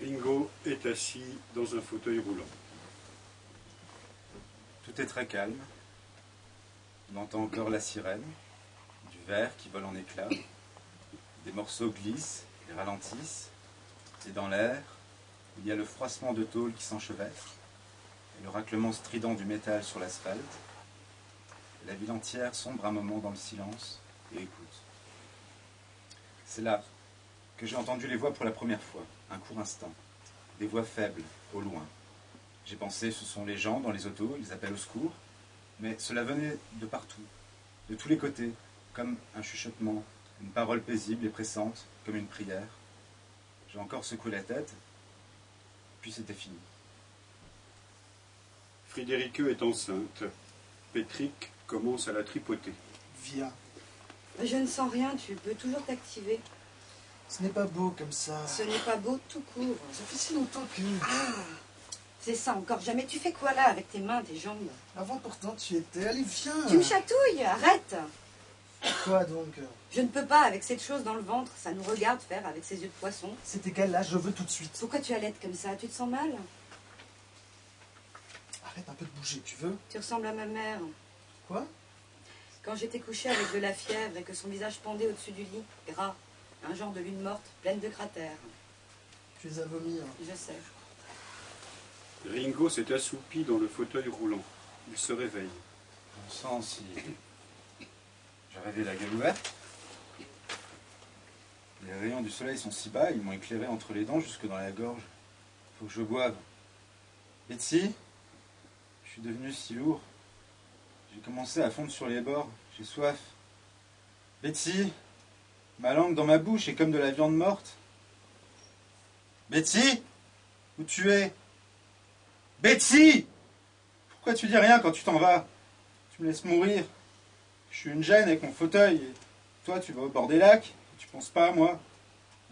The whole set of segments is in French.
Ringo est assis dans un fauteuil roulant. Tout est très calme. On entend encore la sirène, du verre qui vole en éclats. Des morceaux glissent et ralentissent. Et dans l'air, il y a le froissement de tôle qui s'enchevêtre et le raclement strident du métal sur l'asphalte. La ville entière sombre un moment dans le silence et écoute. C'est là que j'ai entendu les voix pour la première fois, un court instant. Des voix faibles, au loin. J'ai pensé, ce sont les gens dans les autos, ils appellent au secours. Mais cela venait de partout, de tous les côtés, comme un chuchotement, une parole paisible et pressante, comme une prière. J'ai encore secoué la tête, puis c'était fini. Friederike est enceinte. Patrick commence à la tripoter. Viens. Je ne sens rien, tu peux toujours t'activer. Ce n'est pas beau comme ça. Ce n'est pas beau tout court. Ça fait si longtemps que... Ah, c'est ça, encore jamais. Tu fais quoi là, avec tes mains, tes jambes? Avant pourtant tu étais... Allez, viens. Tu me chatouilles, arrête. Quoi donc? Je ne peux pas, avec cette chose dans le ventre. Ça nous regarde faire avec ses yeux de poisson. C'est égal, là, je veux tout de suite. Pourquoi tu allaites comme ça? Tu te sens mal? Arrête un peu de bouger, tu veux? Tu ressembles à ma mère. Quoi? Quand j'étais couchée avec de la fièvre et que son visage pendait au-dessus du lit, gras, un genre de lune morte, pleine de cratères. Tu es à vomir. Je sais. Ringo s'est assoupi dans le fauteuil roulant. Il se réveille. Bon sang, si j'ai rêvé la gueule ouverte. Les rayons du soleil sont si bas, ils m'ont éclairé entre les dents jusque dans la gorge. Faut que je boive. Betsy, je suis devenu si lourd. J'ai commencé à fondre sur les bords. J'ai soif. Betsy, ma langue dans ma bouche est comme de la viande morte. Betsy, où tu es? Betsy! Pourquoi tu dis rien quand tu t'en vas? Tu me laisses mourir. Je suis une gêne avec mon fauteuil. Et toi, tu vas au bord des lacs. Tu penses pas à moi.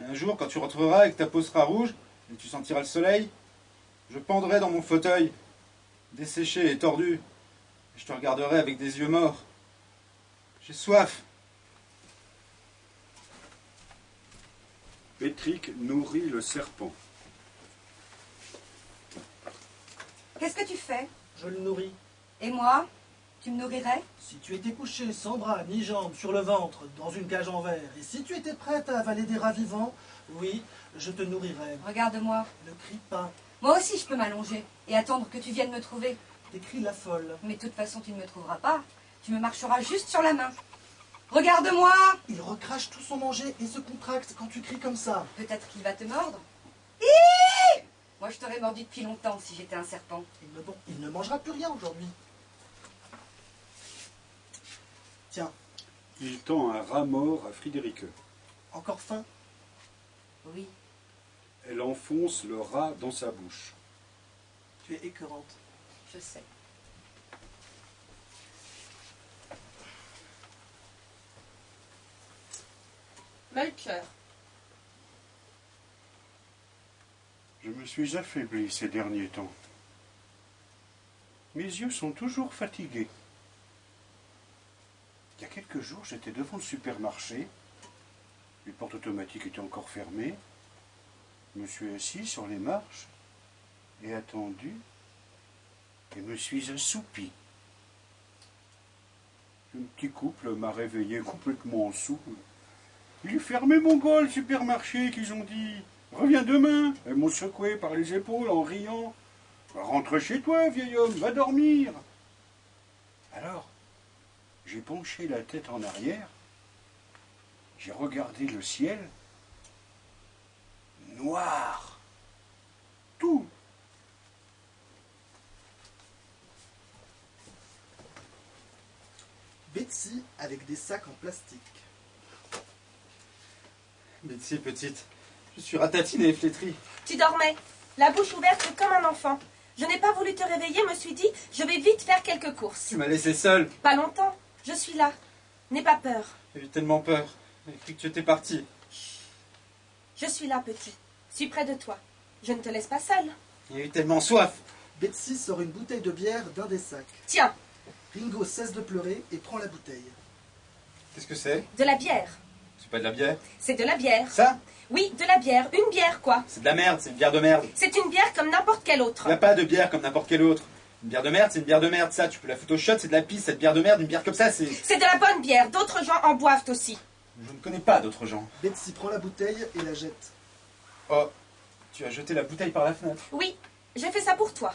Et un jour, quand tu rentreras et que ta peau sera rouge, et tu sentiras le soleil, je pendrai dans mon fauteuil, desséché et tordu. Et je te regarderai avec des yeux morts. J'ai soif. Patrick nourrit le serpent. Qu'est-ce que tu fais? Je le nourris. Et moi? Tu me nourrirais? Si tu étais couché sans bras ni jambes sur le ventre, dans une cage en verre, et si tu étais prête à avaler des rats vivants, oui, je te nourrirais. Regarde-moi. Ne crie pas. Moi aussi, je peux m'allonger et attendre que tu viennes me trouver. Tes cris la folle. Mais de toute façon, tu ne me trouveras pas. Tu me marcheras juste sur la main. Regarde-moi! Il recrache tout son manger et se contracte quand tu cries comme ça. Peut-être qu'il va te mordre. Hi! Moi, je t'aurais mordu depuis longtemps si j'étais un serpent. Il ne mangera plus rien aujourd'hui. Tiens, Il tend un rat mort à Friederike. encore faim? Oui, Elle enfonce le rat dans sa bouche. Tu es écœurante. je sais. Melchior. Je me suis affaibli ces derniers temps. Mes yeux sont toujours fatigués. Il y a quelques jours, j'étais devant le supermarché. Les portes automatiques étaient encore fermées. Je me suis assis sur les marches et attendu et me suis assoupi. Un petit couple m'a réveillé complètement sous. Il est fermé mon gars, le supermarché, qu'ils ont dit. Reviens demain. Elles m'ont secoué par les épaules en riant. Rentre chez toi, vieil homme, va dormir. Alors, j'ai penché la tête en arrière. J'ai regardé le ciel. Noir. Tout. Betsy avec des sacs en plastique. Betsy, petite, je suis ratatinée et flétrie. Tu dormais, la bouche ouverte comme un enfant. Je n'ai pas voulu te réveiller, me suis dit, je vais vite faire quelques courses. Tu m'as laissé seule. Pas longtemps, je suis là. N'aie pas peur. J'ai eu tellement peur. J'ai cru que tu étais parti. Je suis là, petit. Je suis près de toi. Je ne te laisse pas seule. J'ai eu tellement soif. Betsy sort une bouteille de bière d'un des sacs. Tiens, Ringo cesse de pleurer et prend la bouteille. Qu'est-ce que c'est? de la bière. C'est pas de la bière? C'est de la bière. Ça? Oui, de la bière. Une bière, quoi. C'est de la merde, c'est une bière de merde. C'est une bière comme n'importe quelle autre. Il n'y a pas de bière comme n'importe quelle autre. Une bière de merde, c'est une bière de merde, ça. Tu peux la foutre au shot, c'est de la pisse. Cette bière de merde, une bière comme ça, c'est... C'est de la bonne bière. D'autres gens en boivent aussi. Je ne connais pas d'autres gens. Betsy prend la bouteille et la jette. Oh, tu as jeté la bouteille par la fenêtre. Oui, j'ai fait ça pour toi.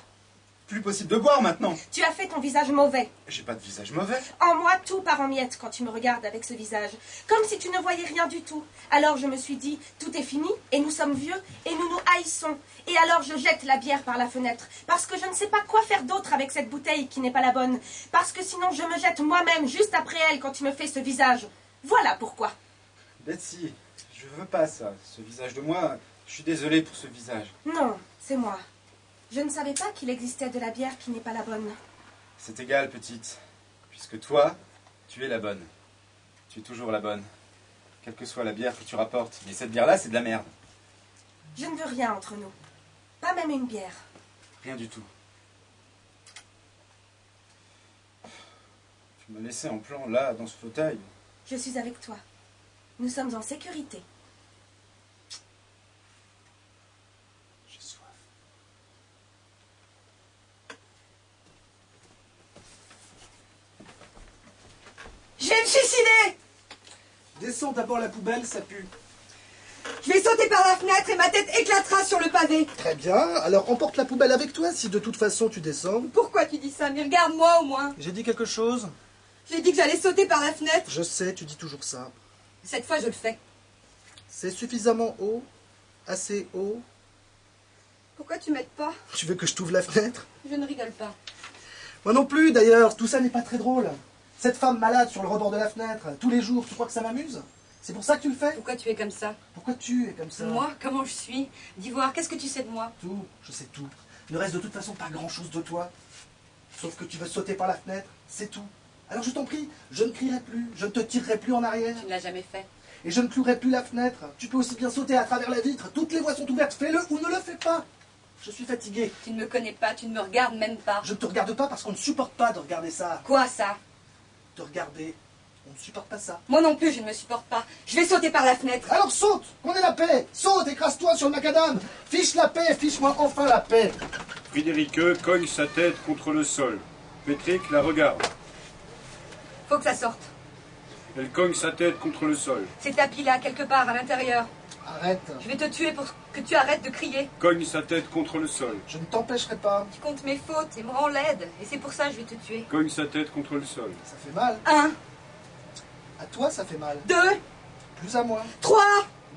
Plus possible de boire maintenant. Tu as fait ton visage mauvais. J'ai pas de visage mauvais. En moi, tout part en miettes quand tu me regardes avec ce visage. Comme si tu ne voyais rien du tout. Alors je me suis dit, tout est fini, et nous sommes vieux, et nous nous haïssons. Et alors je jette la bière par la fenêtre. Parce que je ne sais pas quoi faire d'autre avec cette bouteille qui n'est pas la bonne. Parce que sinon je me jette moi-même juste après elle quand tu me fais ce visage. Voilà pourquoi. Betsy, je veux pas ça. Ce visage de moi, je suis désolé pour ce visage. Non, c'est moi. Je ne savais pas qu'il existait de la bière qui n'est pas la bonne. C'est égal, petite. Puisque toi, tu es la bonne. Tu es toujours la bonne. Quelle que soit la bière que tu rapportes. Mais cette bière-là, c'est de la merde. Je ne veux rien entre nous. Pas même une bière. Rien du tout. Tu m'as laissé en plan là, dans ce fauteuil. Je suis avec toi. Nous sommes en sécurité. J'ai soif. Je vais me suicider! Descends d'abord la poubelle, ça pue. Je vais sauter par la fenêtre et ma tête éclatera sur le pavé. Très bien, alors emporte la poubelle avec toi si de toute façon tu descends. Pourquoi tu dis ça? Mais regarde-moi au moins. J'ai dit quelque chose? J'ai dit que j'allais sauter par la fenêtre. Je sais, tu dis toujours ça. Cette fois, je le fais. C'est suffisamment haut? Assez haut? Pourquoi tu m'aides pas? Tu veux que je t'ouvre la fenêtre? Je ne rigole pas. Moi non plus d'ailleurs, tout ça n'est pas très drôle. Cette femme malade sur le rebord de la fenêtre, tous les jours, tu crois que ça m'amuse? C'est pour ça que tu le fais? Pourquoi tu es comme ça? Pourquoi tu es comme ça? Moi, comment je suis? D'Ivoire, qu'est-ce que tu sais de moi? Tout, je sais tout. Il ne reste de toute façon pas grand-chose de toi. Sauf que tu veux sauter par la fenêtre, c'est tout. Alors je t'en prie, je ne crierai plus, je ne te tirerai plus en arrière. Tu ne l'as jamais fait. Et je ne clouerai plus la fenêtre. Tu peux aussi bien sauter à travers la vitre. Toutes les voies sont ouvertes, fais-le ou ne le fais pas. Je suis fatigué. Tu ne me connais pas, tu ne me regardes même pas. Je ne te regarde pas parce qu'on ne supporte pas de regarder ça. Quoi ça? Te regarder, on ne supporte pas ça. Moi non plus, je ne me supporte pas. Je vais sauter par la fenêtre. Alors saute, qu'on ait la paix. Saute, écrase-toi sur le macadam. Fiche la paix, fiche-moi enfin la paix. Friederike cogne sa tête contre le sol. Patrick la regarde. Faut que ça sorte. Elle cogne sa tête contre le sol. C'est tapis là, quelque part, à l'intérieur. Arrête, Je vais te tuer pour que tu arrêtes de crier. Cogne sa tête contre le sol. je ne t'empêcherai pas. Tu comptes mes fautes et me rends laide. Et c'est pour ça que je vais te tuer. Cogne sa tête contre le sol. Ça fait mal. 1, À toi, ça fait mal. 2, Plus à moi. 3.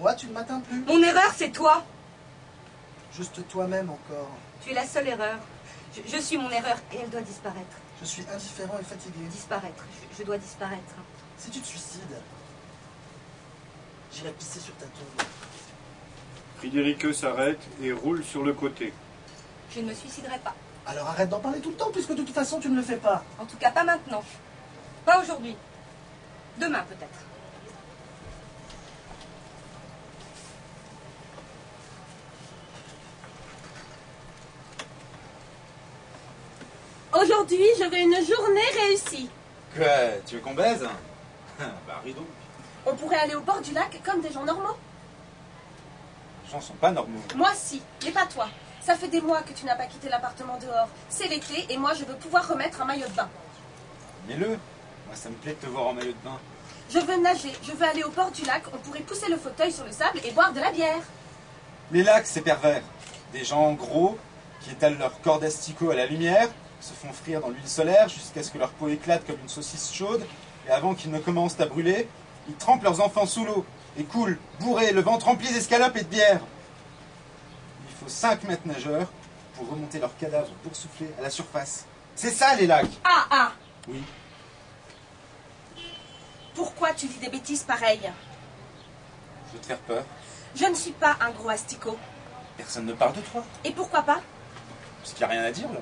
Moi, tu ne m'atteins plus. Mon erreur, c'est toi. Juste toi-même encore. Tu es la seule erreur. Je suis mon erreur et elle doit disparaître. Je suis indifférent et fatigué. Disparaître. Je dois disparaître. Si tu te suicides, j'irai pisser sur ta tombe. Friederike s'arrête et roule sur le côté. Je ne me suiciderai pas. Alors arrête d'en parler tout le temps, puisque de toute façon, tu ne le fais pas. En tout cas, pas maintenant. Pas aujourd'hui. Demain, peut-être. Aujourd'hui, je veux une journée réussie. Quoi? Tu veux qu'on baise? Bah, ris donc. On pourrait aller au bord du lac comme des gens normaux. Les gens sont pas normaux. Moi, si, mais pas toi. Ça fait des mois que tu n'as pas quitté l'appartement dehors. C'est l'été et moi, je veux pouvoir remettre un maillot de bain. Mets-le. Moi, ça me plaît de te voir en maillot de bain. Je veux nager, je veux aller au bord du lac. On pourrait pousser le fauteuil sur le sable et boire de la bière. Les lacs, c'est pervers. Des gens gros qui étalent leur corps d'asticot à la lumière, se font frire dans l'huile solaire jusqu'à ce que leur peau éclate comme une saucisse chaude, et avant qu'ils ne commencent à brûler, ils trempent leurs enfants sous l'eau et coulent, bourrés, le ventre rempli d'escalopes et de bière. Il faut 5 maîtres nageurs pour remonter leurs cadavres boursouflés à la surface. C'est ça, les lacs! Ah. Oui, Pourquoi tu dis des bêtises pareilles? je veux te faire peur. Je ne suis pas un gros asticot. Personne ne parle de toi, Et pourquoi pas? parce qu'il n'y a rien à dire, là.